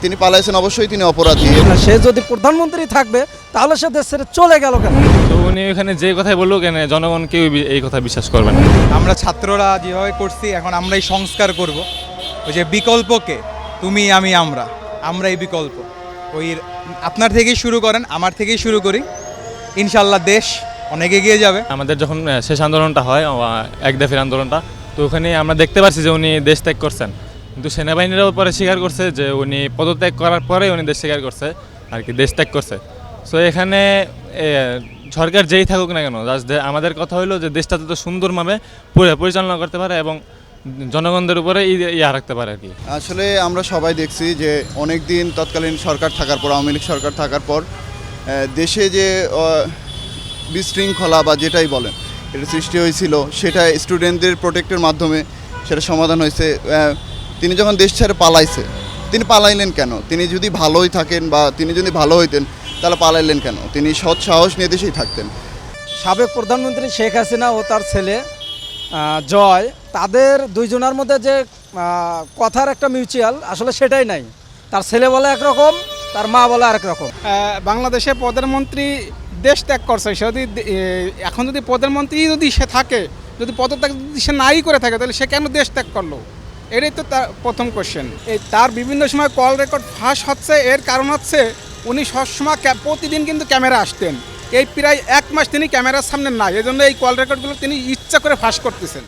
তিনি পালাইছেন, অবশ্যই তিনি অপরাধী। সে যদি প্রধানমন্ত্রী থাকবে তাহলে সে দেশ ছেড়ে চলে গেল কেন? তো উনি এখানে যে কথাই বললো কেন জনগণ কেউ এই কথা বিশ্বাস করবে না। আমরা ছাত্ররা যেভাবে করছি এখন আমরাই সংস্কার করব। ওই যে বিকল্পকে তুমি আমি আমরা এই বিকল্প ওই আপনার থেকেই শুরু করেন, আমার থেকেই শুরু করি, ইনশাল্লাহ দেশ অনেক এগিয়ে যাবে। আমাদের যখন শেষ আন্দোলনটা হয় এক দফের আন্দোলনটা, তো ওখানে আমরা দেখতে পাচ্ছি যে উনি দেশ ত্যাগ করছেন, কিন্তু সেনাবাহিনীরাও পরে স্বীকার করছে যে উনি পদত্যাগ করার পরে উনি দেশ স্বীকার করছে আর কি, দেশ ত্যাগ করছে। সো এখানে সরকার যেই থাকুক না কেন, আমাদের কথা হলো যে দেশটা তো সুন্দরভাবে পরিচালনা করতে পারে এবং জনগণদের উপরে ইয়া রাখতে পারে আর কি। আসলে আমরা সবাই দেখছি যে অনেক দিন তৎকালীন সরকার থাকার পর, আওয়ামী লীগ সরকার থাকার পর দেশে যে বিশৃঙ্খলা বা যেটাই বলেন এটা সৃষ্টি হয়েছিল, সেটা স্টুডেন্টদের প্রোটেক্টের মাধ্যমে সেটা সমাধান হয়েছে। তিনি যখন দেশ ছেড়ে পালাইছে, তিনি পালাইলেন কেন? তিনি যদি ভালোই থাকেন বা তিনি যদি ভালো হইতেন তাহলে পালাইলেন কেন? তিনি সৎ সাহস নিয়ে দেশেই থাকতেন। সাবেক প্রধানমন্ত্রী শেখ হাসিনা ও তার ছেলে জয়, তাদের দুইজনের মধ্যে যে কথার একটা মিউচুয়াল, আসলে সেটাই নাই। তার ছেলে বলে একরকম, তার মা বলে আরেক রকম। বাংলাদেশে প্রধানমন্ত্রী দেশ ত্যাগ করছে, সে যদি এখন যদি প্রধানমন্ত্রী যদি সে থাকে, যদি পদত্যাগ যদি সে নাই করে থাকে, তাহলে সে কেন দেশ ত্যাগ করলো? এটাই তো তার প্রথম কোশ্চেন। এই তার বিভিন্ন সময় কল রেকর্ড ফাঁস হচ্ছে, এর কারণ হচ্ছে উনি সবসময় প্রতিদিন কিন্তু ক্যামেরা আসতেন। এই প্রায় 1 মাস তিনি ক্যামেরার সামনে নাই, এই জন্য এই কল রেকর্ডগুলো তিনি ইচ্ছা করে ফাঁস করতেছেন।